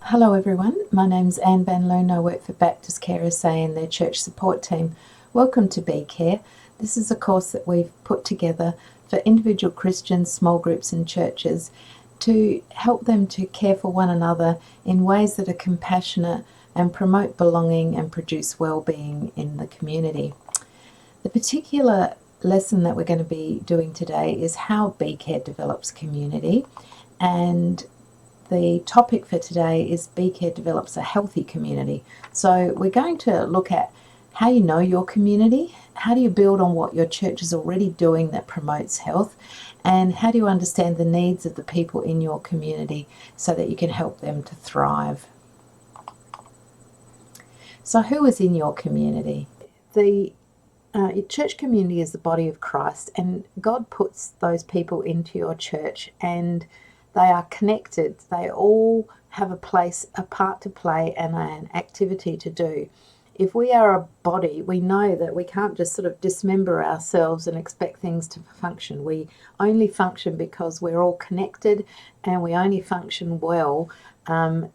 Hello everyone, my name's Anne Van Loon. I work for Baptist Care SA and their church support team. Welcome to Be Care. This is a course that we've put together for individual Christians, small groups and churches to help them to care for one another in ways that are compassionate and promote belonging and produce well-being in the community. The particular lesson that we're going to be doing today is how Be Care develops community, and the topic for today is Be Care develops a healthy community. So we're going to look at how you know your community, how do you build on what your church is already doing that promotes health, and how do you understand the needs of the people in your community so that you can help them to thrive. So who is in your community? The church community is the body of Christ, and God puts those people into your church and they are connected. They all have a place, a part to play and an activity to do. If we are a body, we know that we can't just sort of dismember ourselves and expect things to function. We only function because we're all connected, and we only function well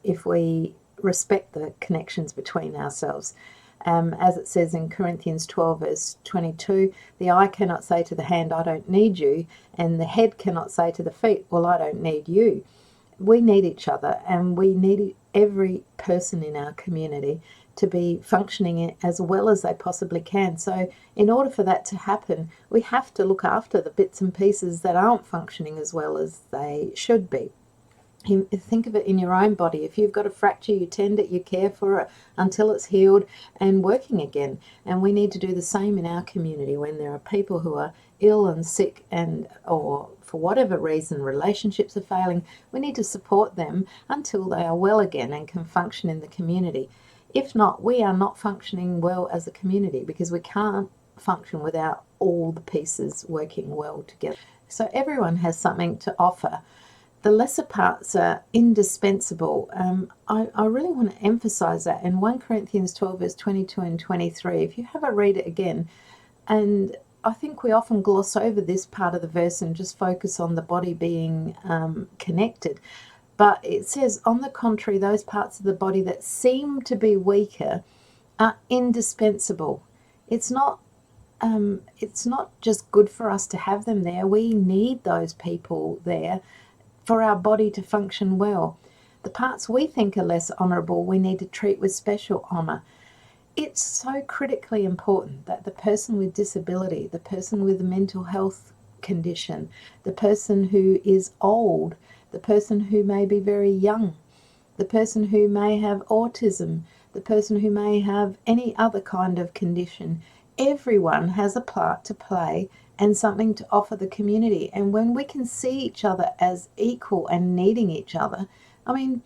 if we respect the connections between ourselves. As it says in Corinthians 12 verse 22, the eye cannot say to the hand, I don't need you, and the head cannot say to the feet, well, I don't need you. We need each other, and we need every person in our community to be functioning as well as they possibly can. So in order for that to happen, we have to look after the bits and pieces that aren't functioning as well as they should be. Think of it in your own body. If you've got a fracture, you tend it, you care for it until it's healed and working again. And we need to do the same in our community when there are people who are ill and sick, and or for whatever reason relationships are failing. We need to support them until they are well again and can function in the community. If not, we are not functioning well as a community, because we can't function without all the pieces working well together. So everyone has something to offer. The lesser parts are indispensable. I really want to emphasize that in 1 Corinthians 12 verse 22 and 23. If you have a read it again, and I think we often gloss over this part of the verse and just focus on the body being connected. But it says, on the contrary, those parts of the body that seem to be weaker are indispensable. It's not just good for us to have them there. We need those people there for our body to function well. The parts we think are less honourable, we need to treat with special honour. It's so critically important that the person with disability, the person with a mental health condition, the person who is old, the person who may be very young, the person who may have autism, the person who may have any other kind of condition, everyone has a part to play and something to offer the community. And when we can see each other as equal and needing each other, I mean,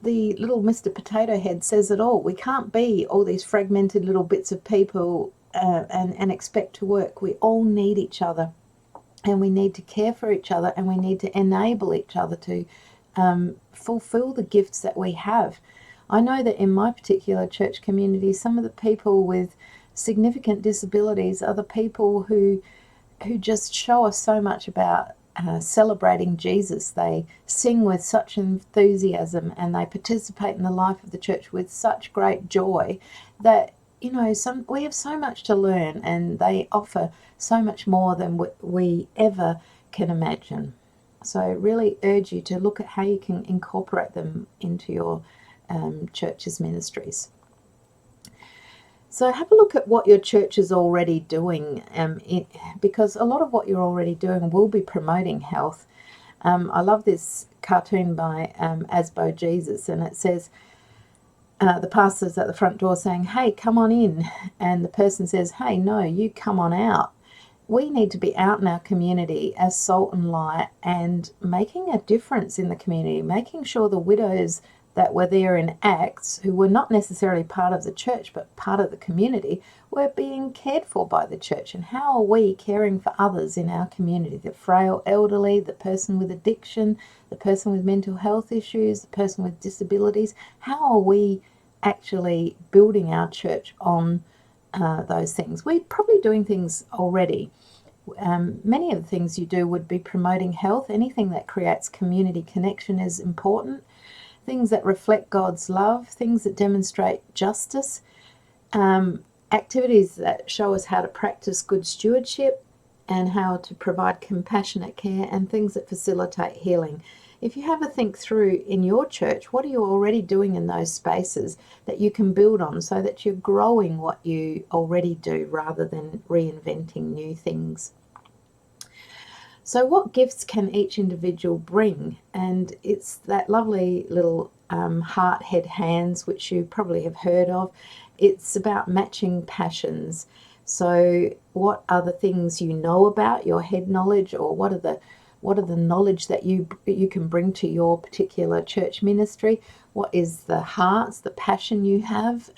the little Mr. Potato Head says it all. We can't be all these fragmented little bits of people and expect to work. We all need each other, and we need to care for each other, and we need to enable each other to fulfill the gifts that we have. I know that in my particular church community, some of the people with significant disabilities are the people who just show us so much about celebrating Jesus. They sing with such enthusiasm, and they participate in the life of the church with such great joy that, you know, we have so much to learn, and they offer so much more than we ever can imagine. So I really urge you to look at how you can incorporate them into your church's ministries. So have a look at what your church is already doing, because a lot of what you're already doing will be promoting health. I love this cartoon by Asbo Jesus, and it says, the pastor's at the front door saying, hey, come on in. And the person says, hey, no, you come on out. We need to be out in our community as salt and light and making a difference in the community, making sure the widows that were there in Acts, who were not necessarily part of the church but part of the community, were being cared for by the church. And how are we caring for others in our community? The frail elderly, the person with addiction, the person with mental health issues, the person with disabilities. How are we actually building our church on those things? We're probably doing things already. Many of the things you do would be promoting health. Anything that creates community connection is important. things that reflect God's love, things that demonstrate justice, activities that show us how to practice good stewardship and how to provide compassionate care, and things that facilitate healing. If you have a think through in your church, what are you already doing in those spaces that you can build on so that you're growing what you already do rather than reinventing new things? So what gifts can each individual bring? And it's that lovely little heart, head, hands, which you probably have heard of. It's about matching passions. So what are the things you know about, your head knowledge, or what are the knowledge that you can bring to your particular church ministry? What is the hearts, the passion you have?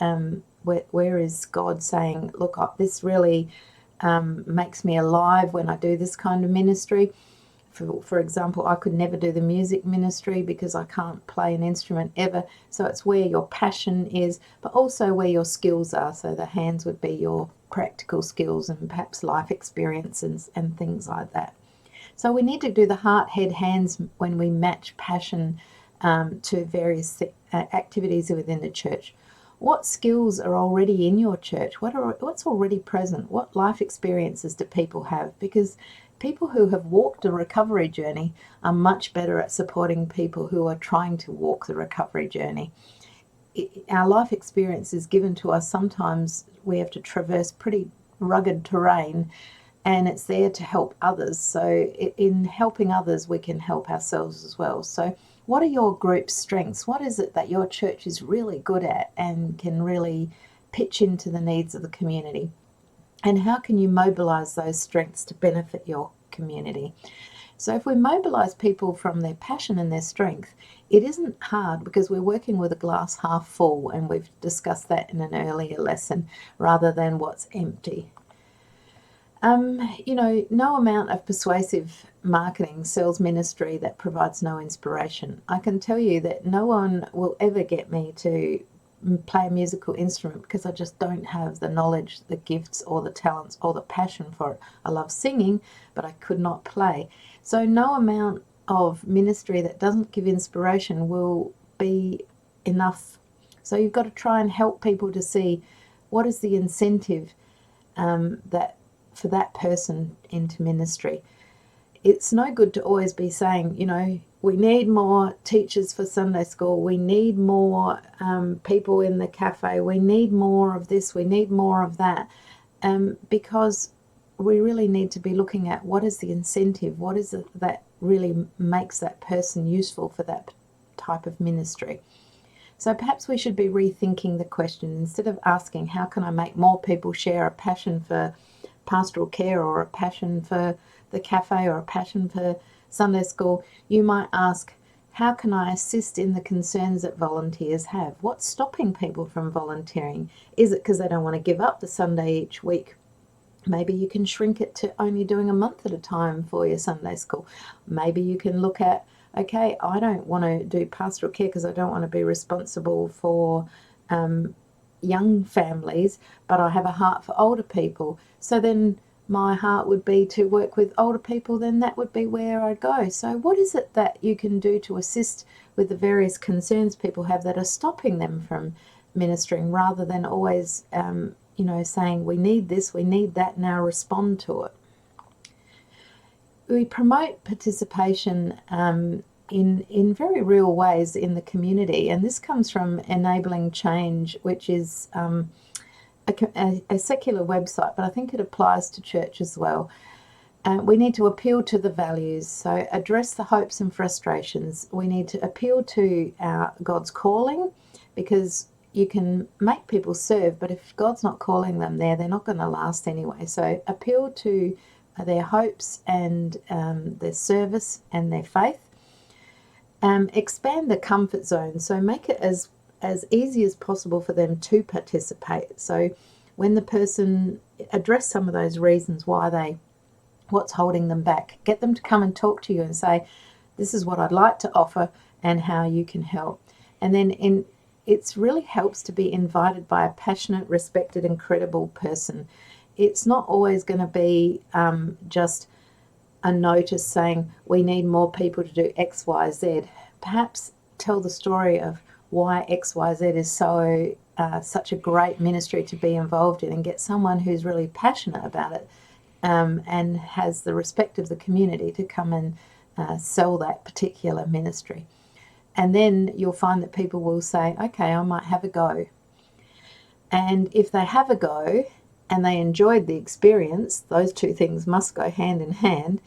Where is God saying, look, this really makes me alive when I do this kind of ministry? For example, I could never do the music ministry because I can't play an instrument ever. So it's where your passion is, but also where your skills are. So the hands would be your practical skills and perhaps life experiences and things like that. So we need to do the heart, head, hands when we match passion to various activities within the church. What skills are already in your church? What's already present? What life experiences do people have? Because people who have walked a recovery journey are much better at supporting people who are trying to walk the recovery journey. Our life experience is given to us. Sometimes we have to traverse pretty rugged terrain, and it's there to help others. So in helping others, we can help ourselves as well. So what are your group's strengths? What is it that your church is really good at and can really pitch into the needs of the community? And how can you mobilize those strengths to benefit your community? So if we mobilize people from their passion and their strength, it isn't hard because we're working with a glass half full, and we've discussed that in an earlier lesson, rather than what's empty. No amount of persuasive marketing sells ministry that provides no inspiration. I can tell you that no one will ever get me to play a musical instrument because I just don't have the knowledge, the gifts, or the talents, or the passion for it. I love singing, but I could not play. So no amount of ministry that doesn't give inspiration will be enough. So you've got to try and help people to see what is the incentive that for that person into ministry. It's no good to always be saying, we need more teachers for Sunday school, we need more people in the cafe, we need more of this, we need more of that, because we really need to be looking at what is the incentive, what is it that really makes that person useful for that type of ministry. So perhaps we should be rethinking the question. Instead of asking, how can I make more people share a passion for pastoral care, or a passion for the cafe, or a passion for Sunday school, you might ask, how can I assist in the concerns that volunteers have? What's stopping people from volunteering? Is it because they don't want to give up the Sunday each week? Maybe you can shrink it to only doing a month at a time for your Sunday school. Maybe you can look at, okay, I don't want to do pastoral care because I don't want to be responsible for young families, but I have a heart for older people. So then my heart would be to work with older people, then that would be where I'd go. So what is it that you can do to assist with the various concerns people have that are stopping them from ministering, rather than always, saying, we need this, we need that, now respond to it. We promote participation in very real ways in the community, and this comes from Enabling Change, which is a secular website, but I think it applies to church as well. We need to appeal to the values, so address the hopes and frustrations. We need to appeal to God's calling, because you can make people serve, but if God's not calling them there, they're not going to last anyway. So appeal to their hopes and their service and their faith. Expand the comfort zone, so make it as easy as possible for them to participate. So when the person address some of those reasons what's holding them back, get them to come and talk to you and say, this is what I'd like to offer and how you can help. And then it really helps to be invited by a passionate, respected, and credible person. It's not always going to be just a notice saying we need more people to do X, Y, Z. Perhaps tell the story of why XYZ is so such a great ministry to be involved in, and get someone who's really passionate about it and has the respect of the community to come and sell that particular ministry. And then you'll find that people will say, okay, I might have a go. And if they have a go and they enjoyed the experience, those two things must go hand in hand,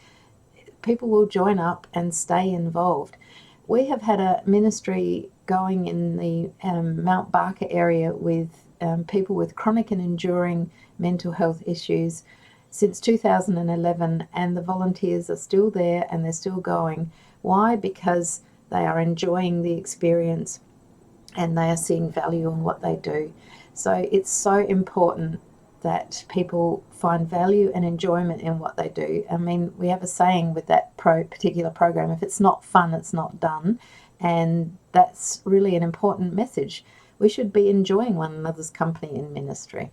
people will join up and stay involved. We have had a ministry going in the Mount Barker area with people with chronic and enduring mental health issues since 2011, and the volunteers are still there and they're still going. Why? Because they are enjoying the experience and they are seeing value in what they do. So it's so important that people find value and enjoyment in what they do. I mean, we have a saying with that particular program, if it's not fun, it's not done. And that's really an important message. We should be enjoying one another's company in ministry.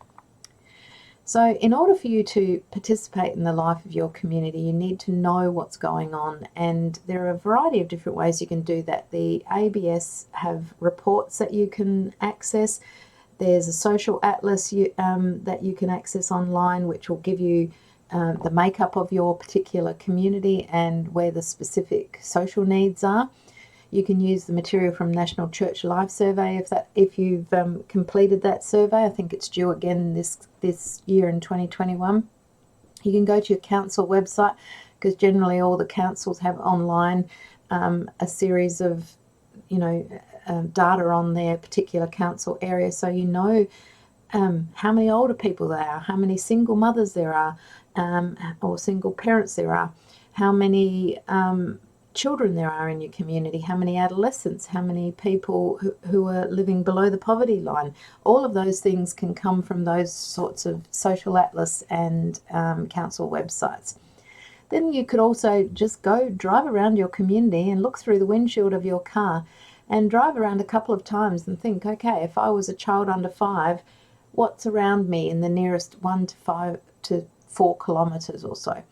So in order for you to participate in the life of your community, you need to know what's going on, and there are a variety of different ways you can do that. The ABS have reports that you can access. There's a social atlas that you can access online, which will give you the makeup of your particular community and where the specific social needs are. You can use the material from National Church Life Survey if you've completed that survey. I think it's due again this year in 2021. You can go to your council website, because generally all the councils have online a series of data on their particular council area, so you know how many older people there are, how many single mothers there are, or single parents there are, how many children there are in your community, how many adolescents, how many people who are living below the poverty line. All of those things can come from those sorts of social atlas and council websites. Then you could also just go drive around your community and look through the windshield of your car and drive around a couple of times and think, okay, if I was a child under 5, what's around me in the nearest 1 to 4 kilometres or so?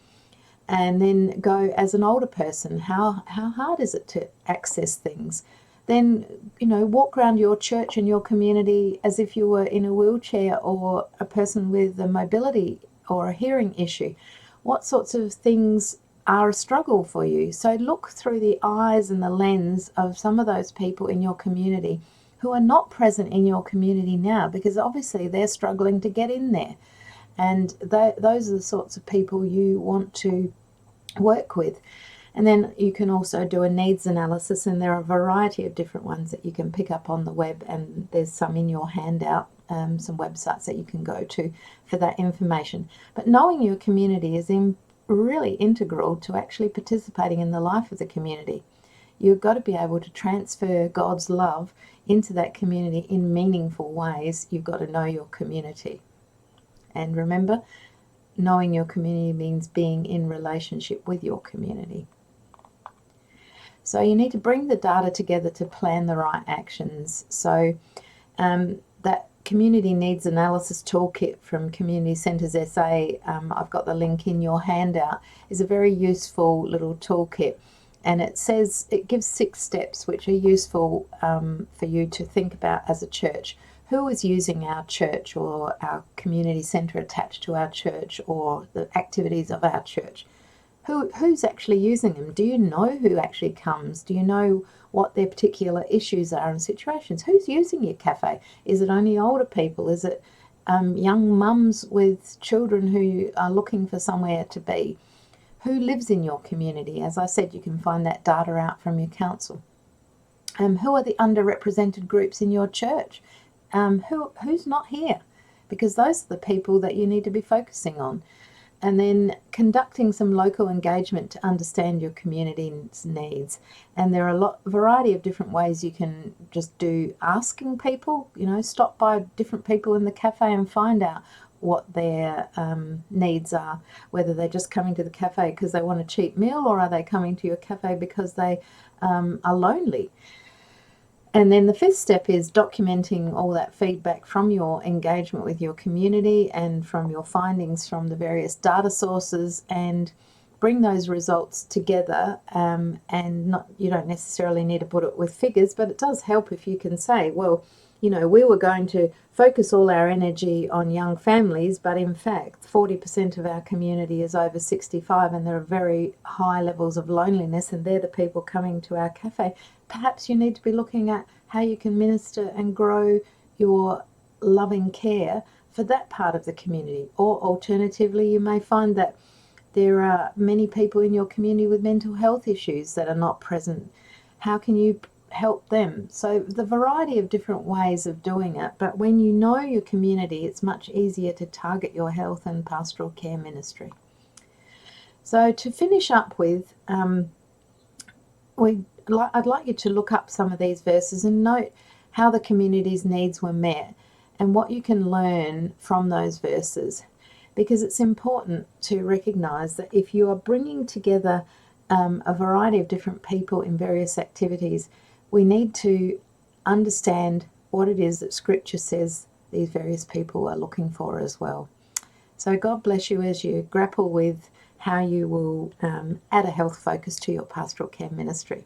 And then go as an older person, how hard is it to access things? Then, walk around your church and your community as if you were in a wheelchair or a person with a mobility or a hearing issue. What sorts of things are a struggle for you? So look through the eyes and the lens of some of those people in your community who are not present in your community now, because obviously they're struggling to get in there. And those are the sorts of people you want to work with. And then you can also do a needs analysis, and there are a variety of different ones that you can pick up on the web, and there's some in your handout, some websites that you can go to for that information. But knowing your community is really integral to actually participating in the life of the community. You've got to be able to transfer God's love into that community in meaningful ways. You've got to know your community. And remember, knowing your community means being in relationship with your community. So you need to bring the data together to plan the right actions. So that Community Needs Analysis Toolkit from Community Centres SA, I've got the link in your handout, is a very useful little toolkit. And it gives 6 steps which are useful for you to think about as a church. Who is using our church or our community centre attached to our church, or the activities of our church? Who's actually using them? Do you know who actually comes? Do you know what their particular issues are and situations? Who's using your cafe? Is it only older people? Is it young mums with children who are looking for somewhere to be? Who lives in your community? As I said, you can find that data out from your council. Who are the underrepresented groups in your church? Who's not here? Because those are the people that you need to be focusing on. And then conducting some local engagement to understand your community's needs. And there are a variety of different ways you can just do asking people, stop by different people in the cafe and find out what their needs are, whether they're just coming to the cafe because they want a cheap meal, or are they coming to your cafe because they are lonely. And then the 5th step is documenting all that feedback from your engagement with your community and from your findings from the various data sources, and bring those results together, and not, you don't necessarily need to put it with figures, but it does help if you can say, well, you know, we were going to focus all our energy on young families, but in fact 40% of our community is over 65 and there are very high levels of loneliness, and they're the people coming to our cafe. Perhaps you need to be looking at how you can minister and grow your loving care for that part of the community. Or alternatively, you may find that there are many people in your community with mental health issues that are not present. How can you help them? So the variety of different ways of doing it, but when you know your community, it's much easier to target your health and pastoral care ministry. So to finish up with, I'd like you to look up some of these verses and note how the community's needs were met and what you can learn from those verses, because it's important to recognize that if you are bringing together a variety of different people in various activities, we need to understand what it is that Scripture says these various people are looking for as well. So God bless you as you grapple with how you will add a health focus to your pastoral care ministry.